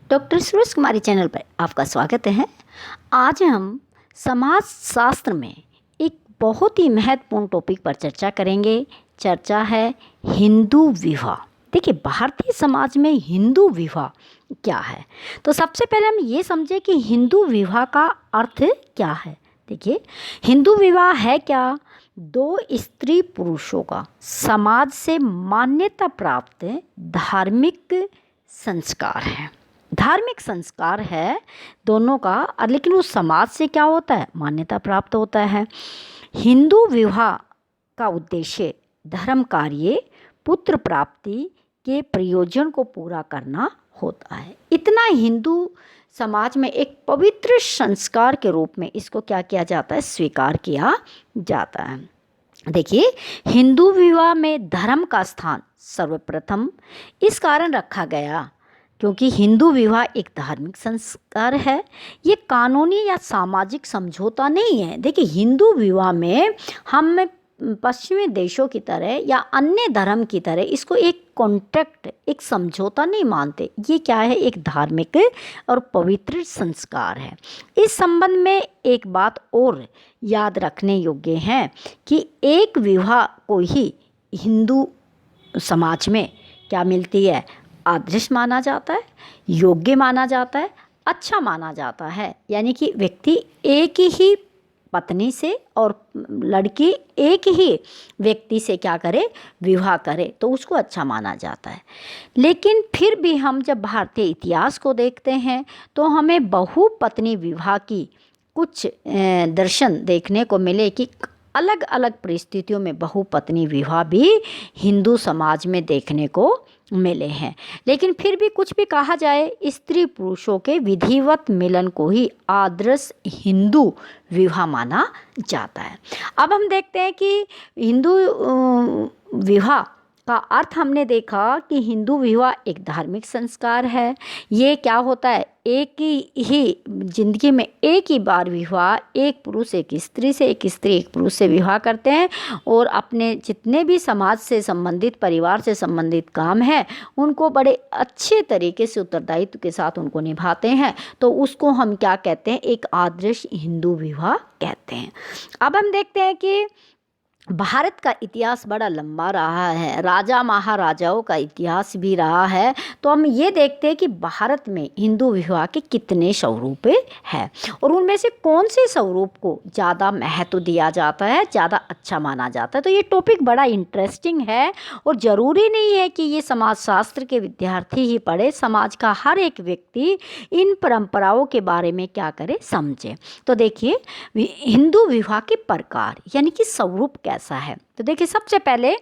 Doctor Suresh कुमारी channel पर आपका स्वागत है। आज हम समाज शास्त्र में एक बहुत ही महत्वपूर्ण टॉपिक पर चर्चा करेंगे। चर्चा है हिंदू विवाह। देखिए, भारतीय समाज में हिंदू विवाह क्या है। तो सबसे पहले हम ये समझें कि हिंदू विवाह का अर्थ क्या है। देखिए, हिंदू विवाह है क्या? दो स्त्री पुरुषों का समाज से मान्यता प्राप्त धार्मिक संस्कार है। धार्मिक संस्कार है दोनों का, लेकिन उस समाज से क्या होता है? मान्यता प्राप्त होता है। हिंदू विवाह का उद्देश्य धर्म कार्य, पुत्र प्राप्ति के प्रयोजन को पूरा करना होता है। इतना हिंदू समाज में एक पवित्र संस्कार के रूप में इसको क्या किया जाता है? स्वीकार किया जाता है। देखिए, हिंदू विवाह में धर्म का स्थान सर्वप्रथम इस कारण रखा गया क्योंकि हिंदू विवाह एक धार्मिक संस्कार है। ये कानूनी या सामाजिक समझौता नहीं है। देखिए, हिंदू विवाह में हम पश्चिमी देशों की तरह या अन्य धर्म की तरह इसको एक कॉन्ट्रैक्ट, एक समझौता नहीं मानते। ये क्या है? एक धार्मिक और पवित्र संस्कार है। इस संबंध में एक बात और याद रखने योग्य है कि एक विवाह को ही हिंदू समाज में क्या मिलती है? आदर्श माना जाता है, योग्य माना जाता है, अच्छा माना जाता है। यानी कि व्यक्ति एक ही पत्नी से और लड़की एक ही व्यक्ति से क्या करे? विवाह करे, तो उसको अच्छा माना जाता है। लेकिन फिर भी हम जब भारतीय इतिहास को देखते हैं तो हमें बहुपत्नी विवाह की कुछ दर्शन देखने को मिले कि अलग अलग परिस्थितियों में बहुपत्नी विवाह भी हिंदू समाज में देखने को मिले हैं। लेकिन फिर भी कुछ भी कहा जाए, स्त्री पुरुषों के विधिवत मिलन को ही आदर्श हिंदू विवाह माना जाता है। अब हम देखते हैं कि हिंदू विवाह का अर्थ हमने देखा कि हिंदू विवाह एक धार्मिक संस्कार है। ये क्या होता है? एक ही जिंदगी में एक ही बार विवाह, एक पुरुष एक स्त्री से, एक स्त्री एक पुरुष से विवाह करते हैं और अपने जितने भी समाज से संबंधित, परिवार से संबंधित काम है उनको बड़े अच्छे तरीके से उत्तरदायित्व के साथ उनको निभाते हैं। तो उसको हम क्या कहते हैं? एक आदर्श हिंदू विवाह कहते हैं। अब हम देखते हैं कि भारत का इतिहास बड़ा लंबा रहा है, राजा महाराजाओं का इतिहास भी रहा है। तो हम ये देखते हैं कि भारत में हिंदू विवाह के कितने स्वरूप हैं और उनमें से कौन से स्वरूप को ज़्यादा महत्व दिया जाता है, ज़्यादा अच्छा माना जाता है। तो ये टॉपिक बड़ा इंटरेस्टिंग है और ज़रूरी नहीं है कि ये समाजशास्त्र के विद्यार्थी ही पढ़े। समाज का हर एक व्यक्ति इन परंपराओं के बारे में क्या करे? समझे। तो देखिए, हिंदू विवाह के प्रकार यानी कि स्वरूप कैसा है। तो देखिए, सबसे पहले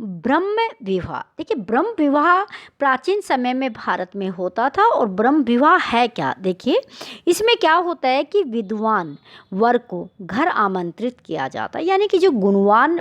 ब्रह्म विवाह। देखिए, ब्रह्म विवाह प्राचीन समय में भारत में होता था। और ब्रह्म विवाह है क्या? देखिए, इसमें क्या होता है कि विद्वान वर को घर आमंत्रित किया जाता है। यानी कि जो गुणवान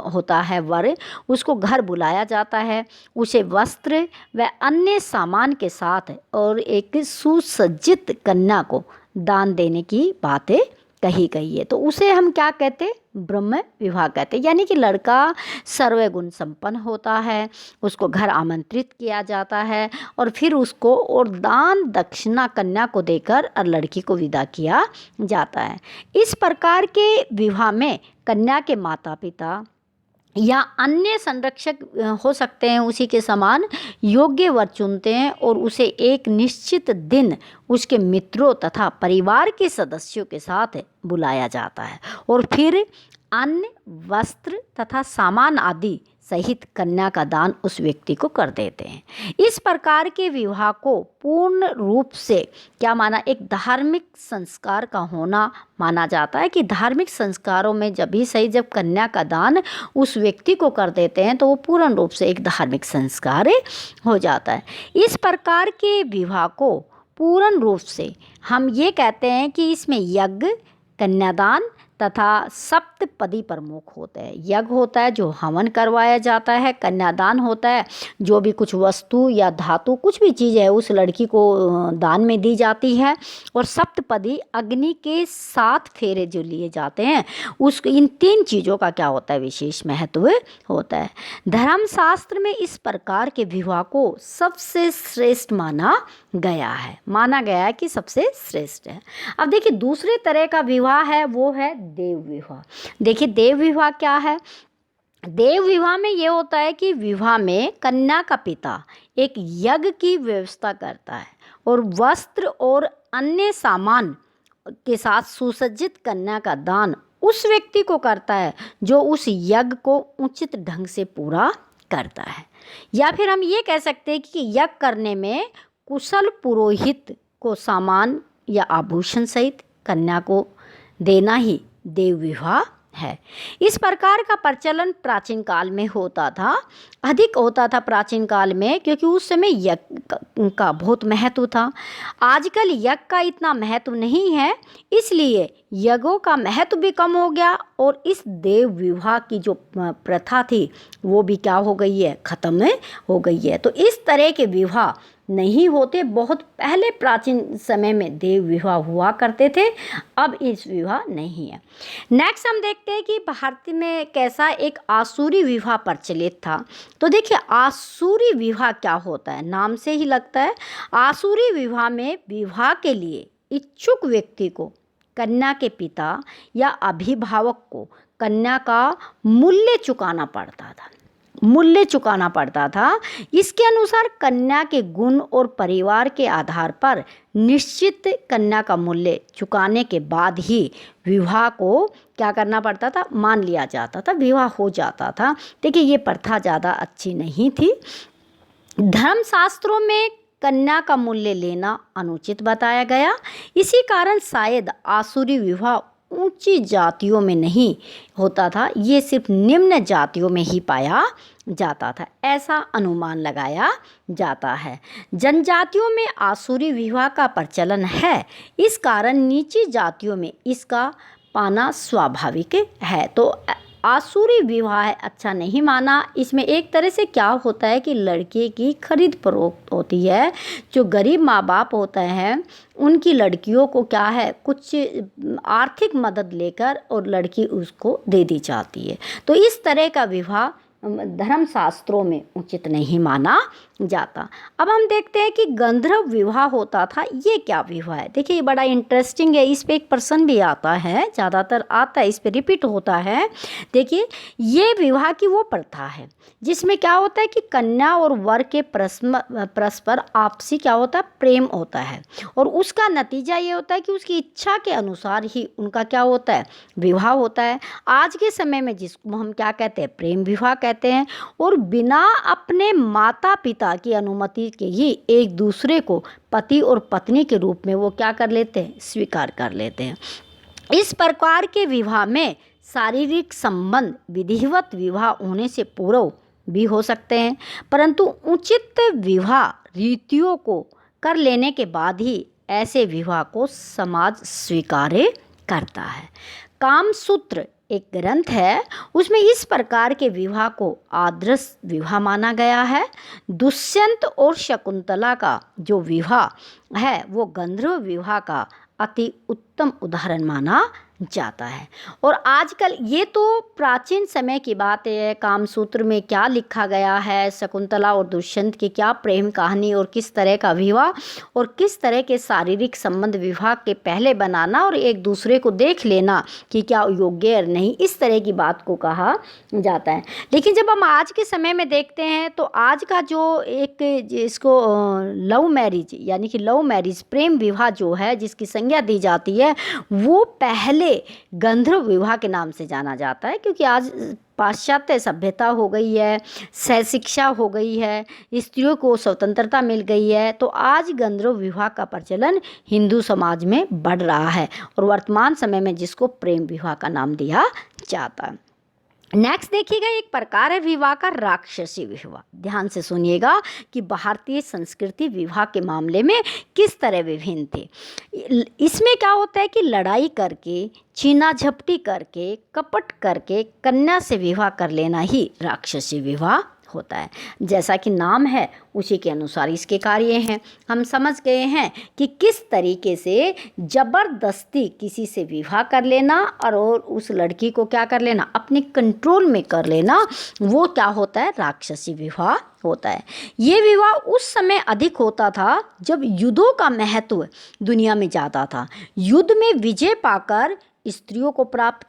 होता है वर, उसको घर बुलाया जाता है, उसे वस्त्र व अन्य सामान के साथ और एक सुसज्जित कन्या को दान देने की बातें कही गई है। तो उसे हम क्या कहते हैं? ब्रह्म विवाह कहते हैं। यानी कि लड़का सर्वगुण संपन्न होता है, उसको घर आमंत्रित किया जाता है और फिर उसको और दान दक्षिणा कन्या को देकर और लड़की को विदा किया जाता है। इस प्रकार के विवाह में कन्या के माता पिता या अन्य संरक्षक हो सकते हैं, उसी के समान योग्य वर चुनते हैं और उसे एक निश्चित दिन उसके मित्रों तथा परिवार के सदस्यों के साथ बुलाया जाता है और फिर अन्न, वस्त्र तथा सामान आदि सहित कन्या का दान उस व्यक्ति को कर देते हैं। इस प्रकार के विवाह को पूर्ण रूप से क्या माना? एक धार्मिक संस्कार का होना माना जाता है कि धार्मिक संस्कारों में जब भी सही, जब कन्या का दान उस व्यक्ति को कर देते हैं तो वो पूर्ण रूप से एक धार्मिक संस्कार हो जाता है। इस प्रकार के विवाह को पूर्ण रूप से हम ये कहते हैं कि इसमें यज्ञ, कन्यादान तथा सप्तपदी प्रमुख होते हैं। यज्ञ होता है जो हवन करवाया जाता है, कन्यादान होता है जो भी कुछ वस्तु या धातु कुछ भी चीज़ है उस लड़की को दान में दी जाती है, और सप्तपदी अग्नि के 7 फेरे जो लिए जाते हैं उस इन 3 चीज़ों का क्या होता है, विशेष महत्व होता है। धर्मशास्त्र में इस प्रकार के विवाह को सबसे श्रेष्ठ माना गया है कि सबसे श्रेष्ठ है। अब देखिए दूसरे तरह का विवाह है वो है देव विवाह। देखिए देव विवाह क्या है। देव विवाह में ये होता है कि विवाह में कन्या का पिता एक यज्ञ की व्यवस्था करता है और वस्त्र और अन्य सामान के साथ सुसज्जित कन्या का दान उस व्यक्ति को करता है जो उस यज्ञ को उचित ढंग से पूरा करता है। या फिर हम ये कह सकते हैं कि यज्ञ करने में कुशल पुरोहित को सामान या आभूषण सहित कन्या को देना ही देव विवाह है। इस प्रकार का प्रचलन प्राचीन काल में होता था, अधिक होता था प्राचीन काल में, क्योंकि उस समय यज्ञ का बहुत महत्व था। आजकल यज्ञ का इतना महत्व नहीं है, इसलिए यज्ञों का महत्व भी कम हो गया और इस देव विवाह की जो प्रथा थी वो भी क्या हो गई है, ख़त्म हो गई है। तो इस तरह के विवाह नहीं होते। बहुत पहले प्राचीन समय में देव विवाह हुआ करते थे, अब इस विवाह नहीं है। नेक्स्ट हम देखते हैं कि भारत में कैसा एक आसुरी विवाह प्रचलित था। तो देखिए आसुरी विवाह क्या होता है, नाम से ही लगता है। आसुरी विवाह में विवाह के लिए इच्छुक व्यक्ति को कन्या के पिता या अभिभावक को कन्या का मूल्य चुकाना पड़ता था। इसके अनुसार कन्या के गुण और परिवार के आधार पर निश्चित कन्या का मूल्य चुकाने के बाद ही विवाह को क्या करना पड़ता था, मान लिया जाता था, विवाह हो जाता था। देखिए ये प्रथा ज़्यादा अच्छी नहीं थी। धर्मशास्त्रों में कन्या का मूल्य लेना अनुचित बताया गया। इसी कारण शायद आसुरी विवाह ऊंची जातियों में नहीं होता था, ये सिर्फ निम्न जातियों में ही पाया जाता था, ऐसा अनुमान लगाया जाता है। जनजातियों में आसुरी विवाह का प्रचलन है, इस कारण नीची जातियों में इसका पाना स्वाभाविक है। तो आसुरी विवाह अच्छा नहीं माना। इसमें एक तरह से क्या होता है कि लड़के की खरीद फरोख्त होती है। जो गरीब माँ बाप होते हैं उनकी लड़कियों को क्या है, कुछ आर्थिक मदद लेकर और लड़की उसको दे दी जाती है। तो इस तरह का विवाह धर्मशास्त्रों में उचित नहीं माना जाता। अब हम देखते हैं कि गंधर्व विवाह होता था। ये क्या विवाह है, देखिए ये बड़ा इंटरेस्टिंग है। इस पे एक प्रश्न भी आता है, ज़्यादातर आता है, इस पे रिपीट होता है। देखिए ये विवाह की वो प्रथा है जिसमें क्या होता है कि कन्या और वर के परस्पर आपसी क्या होता है, प्रेम होता है, और उसका नतीजा ये होता है कि उसकी इच्छा के अनुसार ही उनका क्या होता है, विवाह होता है। आज के समय में जिसको हम क्या कहते हैं, प्रेम विवाह कहते हैं, और बिना अपने माता पिता की अनुमति के ही एक दूसरे को पति और पत्नी के रूप में वो क्या कर लेते हैं, स्वीकार कर लेते हैं। इस प्रकार के विवाह में शारीरिक संबंध विधिवत विवाह होने से पूर्व भी हो सकते हैं, परंतु उचित विवाह रीतियों को कर लेने के बाद ही ऐसे विवाह को समाज स्वीकार करता है। कामसूत्र एक ग्रंथ है, उसमें इस प्रकार के विवाह को आदर्श विवाह माना गया है। दुष्यंत और शकुंतला का जो विवाह है वो गंधर्व विवाह का अति उत्तम उदाहरण माना जाता है। और आजकल ये तो प्राचीन समय की बात है। कामसूत्र में क्या लिखा गया है, शकुंतला और दुष्यंत की क्या प्रेम कहानी और किस तरह का विवाह और किस तरह के शारीरिक संबंध विवाह के पहले बनाना और एक दूसरे को देख लेना कि क्या योग्य है नहीं, इस तरह की बात को कहा जाता है। लेकिन जब हम आज के समय में देखते हैं तो आज का जो एक इसको लव मैरिज यानी कि लव मैरिज प्रेम विवाह जो है जिसकी संज्ञा दी जाती है वो पहले गंधर्व विवाह के नाम से जाना जाता है, क्योंकि आज पाश्चात्य सभ्यता हो गई है, शिक्षा हो गई है, स्त्रियों को स्वतंत्रता मिल गई है, तो आज गंधर्व विवाह का प्रचलन हिंदू समाज में बढ़ रहा है और वर्तमान समय में जिसको प्रेम विवाह का नाम दिया जाता है। नेक्स्ट देखिएगा, एक प्रकार है विवाह का राक्षसी विवाह। ध्यान से सुनिएगा कि भारतीय संस्कृति विवाह के मामले में किस तरह विभिन्न थी। इसमें क्या होता है कि लड़ाई करके, छीना झपटी करके, कपट करके कन्या से विवाह कर लेना ही राक्षसी विवाह होता है। जैसा कि नाम है उसी के अनुसार इसके कार्य हैं। हम समझ गए हैं कि किस तरीके से ज़बरदस्ती किसी से विवाह कर लेना और उस लड़की को क्या कर लेना, अपने कंट्रोल में कर लेना, वो क्या होता है, राक्षसी विवाह होता है। ये विवाह उस समय अधिक होता था जब युद्धों का महत्व दुनिया में ज़्यादा था। युद्ध में विजय पाकर स्त्रियों को प्राप्त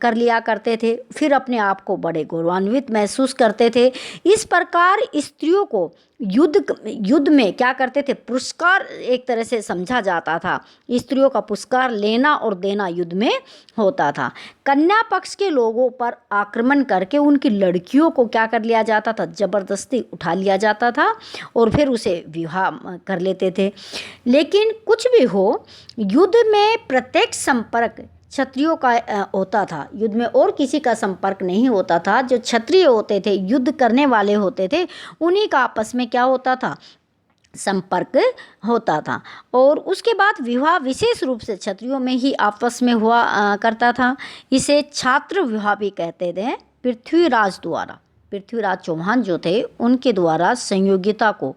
कर लिया करते थे, फिर अपने आप को बड़े गौरवान्वित महसूस करते थे। इस प्रकार स्त्रियों को युद्ध में क्या करते थे, पुरस्कार एक तरह से समझा जाता था। स्त्रियों का पुरस्कार लेना और देना युद्ध में होता था। कन्या पक्ष के लोगों पर आक्रमण करके उनकी लड़कियों को क्या कर लिया जाता था, ज़बरदस्ती उठा लिया जाता था और फिर उसे विवाह कर लेते थे। लेकिन कुछ भी हो, युद्ध में प्रत्येक संपर्क क्षत्रियों का होता था। युद्ध में और किसी का संपर्क नहीं होता था। जो क्षत्रिय होते थे, युद्ध करने वाले होते थे, उन्हीं का आपस में क्या होता था, संपर्क होता था। और उसके बाद विवाह विशेष रूप से क्षत्रियों में ही आपस में हुआ करता था। इसे छात्र विवाह भी कहते थे। पृथ्वीराज चौहान जो थे, उनके द्वारा संयोगिता को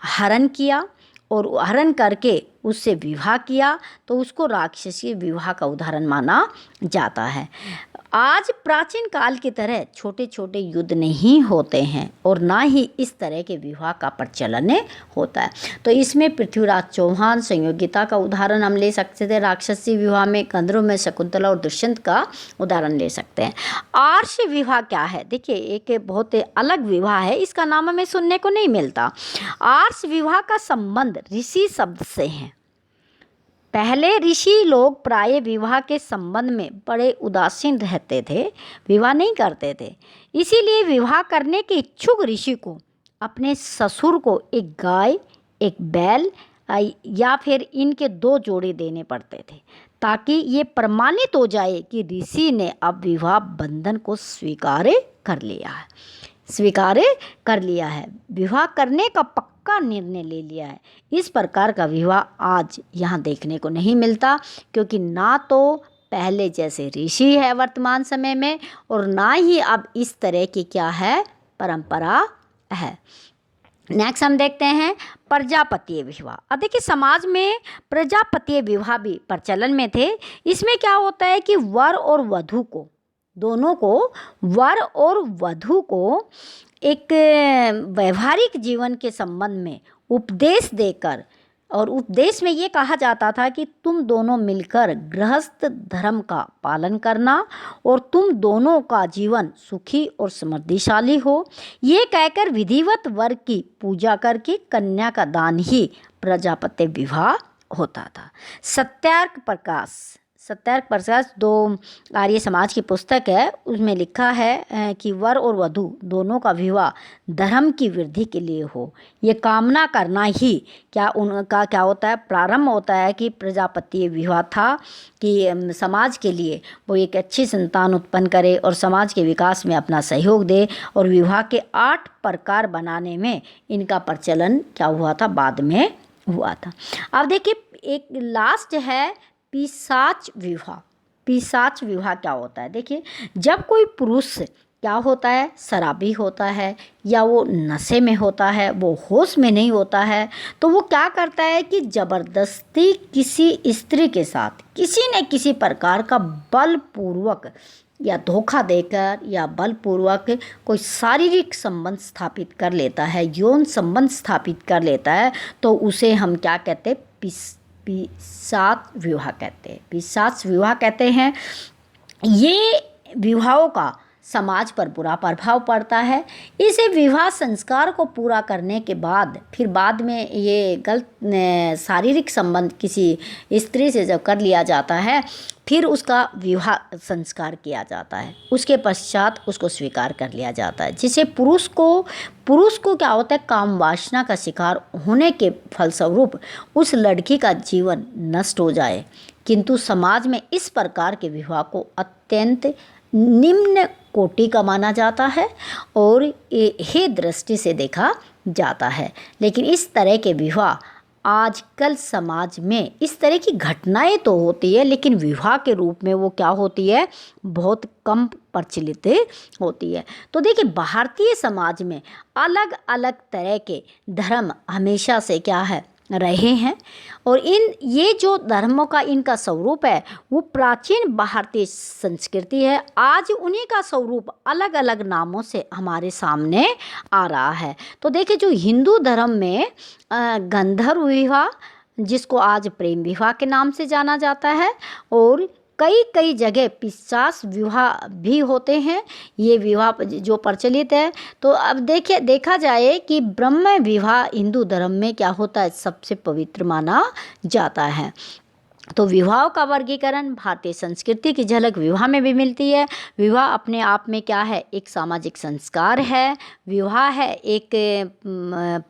हरण किया और हरण करके उससे विवाह किया, तो उसको राक्षसी विवाह का उदाहरण माना जाता है। आज प्राचीन काल की तरह छोटे छोटे युद्ध नहीं होते हैं और ना ही इस तरह के विवाह का प्रचलन होता है। तो इसमें पृथ्वीराज चौहान संयोगिता का उदाहरण हम ले सकते थे। राक्षसी विवाह में गंधर्व में शकुंतला और दुष्यंत का उदाहरण ले सकते हैं। आर्ष विवाह क्या है, देखिए एक बहुत अलग विवाह है, इसका नाम हमें सुनने को नहीं मिलता। आर्ष विवाह का संबंध ऋषि शब्द से है। पहले ऋषि लोग प्राय विवाह के संबंध में बड़े उदासीन रहते थे, विवाह नहीं करते थे। इसीलिए विवाह करने के इच्छुक ऋषि को अपने ससुर को एक गाय, एक बैल या फिर इनके 2 जोड़े देने पड़ते थे, ताकि ये प्रमाणित हो जाए कि ऋषि ने अब विवाह बंधन को स्वीकार कर लिया है, विवाह करने का पक्का निर्णय ले लिया है। इस प्रकार का विवाह आज यहाँ देखने को नहीं मिलता, क्योंकि ना तो पहले जैसे ऋषि है वर्तमान समय में और ना ही अब इस तरह की क्या है, परंपरा है। नेक्स्ट हम देखते हैं प्रजापतीय विवाह। अब देखिए समाज में प्रजापतीय विवाह भी प्रचलन में थे। इसमें क्या होता है कि वर और वधू को, दोनों को, वर और वधू को एक व्यवहारिक जीवन के संबंध में उपदेश देकर, और उपदेश में ये कहा जाता था कि तुम दोनों मिलकर गृहस्थ धर्म का पालन करना और तुम दोनों का जीवन सुखी और समृद्धिशाली हो। ये कहकर विधिवत वर की पूजा करके कन्या का दान ही प्रजापत्य विवाह होता था। सत्यार्थ प्रकाश 2 आर्य समाज की पुस्तक है, उसमें लिखा है कि वर और वधू दोनों का विवाह धर्म की वृद्धि के लिए हो, ये कामना करना ही क्या उनका क्या होता है, प्रारंभ होता है कि प्रजापतीय विवाह था कि समाज के लिए वो एक अच्छी संतान उत्पन्न करे और समाज के विकास में अपना सहयोग दे। और विवाह के 8 प्रकार बनाने में इनका प्रचलन क्या हुआ था, बाद में हुआ था। अब देखिए एक लास्ट है पिशाच विवाह क्या होता है। देखिए जब कोई पुरुष क्या होता है, शराबी होता है या वो नशे में होता है, वो होश में नहीं होता है, तो वो क्या करता है कि ज़बरदस्ती किसी स्त्री के साथ किसी न किसी प्रकार का बलपूर्वक या धोखा देकर या बलपूर्वक कोई शारीरिक संबंध स्थापित कर लेता है, यौन संबंध स्थापित कर लेता है, तो उसे हम क्या कहते हैं, पिशाच विवाह कहते हैं। ये विवाहों का समाज पर बुरा प्रभाव पड़ता है। इसे विवाह संस्कार को पूरा करने के बाद फिर बाद में ये गलत शारीरिक संबंध किसी स्त्री से जब कर लिया जाता है, फिर उसका विवाह संस्कार किया जाता है, उसके पश्चात उसको स्वीकार कर लिया जाता है, जिसे पुरुष को क्या होता है, काम वासना का शिकार होने के फलस्वरूप उस लड़की का जीवन नष्ट हो जाए। किंतु समाज में इस प्रकार के विवाह को अत्यंत निम्न कोटि का माना जाता है और ये हे दृष्टि से देखा जाता है। लेकिन इस तरह के विवाह आजकल समाज में इस तरह की घटनाएं तो होती है, लेकिन विवाह के रूप में वो क्या होती है, बहुत कम प्रचलित होती है। तो देखिए, भारतीय समाज में अलग अलग तरह के धर्म हमेशा से क्या है, रहे हैं। और ये जो धर्मों का इनका स्वरूप है वो प्राचीन भारतीय संस्कृति है। आज उन्हीं का स्वरूप अलग अलग नामों से हमारे सामने आ रहा है। तो देखिए, जो हिंदू धर्म में गंधर्व विवाह, जिसको आज प्रेम विवाह के नाम से जाना जाता है, और कई कई जगह पिशाच विवाह भी होते हैं। ये विवाह जो प्रचलित है, तो अब देखा जाए कि ब्रह्म विवाह हिंदू धर्म में क्या होता है, सबसे पवित्र माना जाता है। तो विवाह का वर्गीकरण भारतीय संस्कृति की झलक विवाह में भी मिलती है। विवाह अपने आप में क्या है, एक सामाजिक संस्कार है। विवाह है एक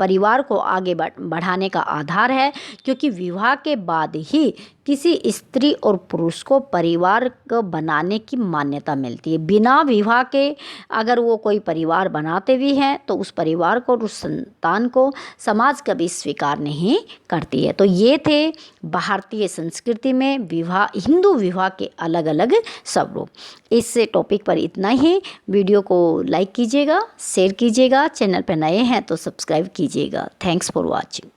परिवार को आगे बढ़ाने का आधार है, क्योंकि विवाह के बाद ही किसी स्त्री और पुरुष को परिवार को बनाने की मान्यता मिलती है। बिना विवाह के अगर वो कोई परिवार बनाते भी हैं तो उस परिवार को, उस संतान को समाज कभी स्वीकार नहीं करती है। तो ये थे भारतीय संस्कृति में विवाह, हिंदू विवाह के अलग अलग स्वरूप। इस टॉपिक पर इतना ही। वीडियो को लाइक कीजिएगा, शेयर कीजिएगा, चैनल पर नए हैं तो सब्सक्राइब कीजिएगा। Thanks for watching.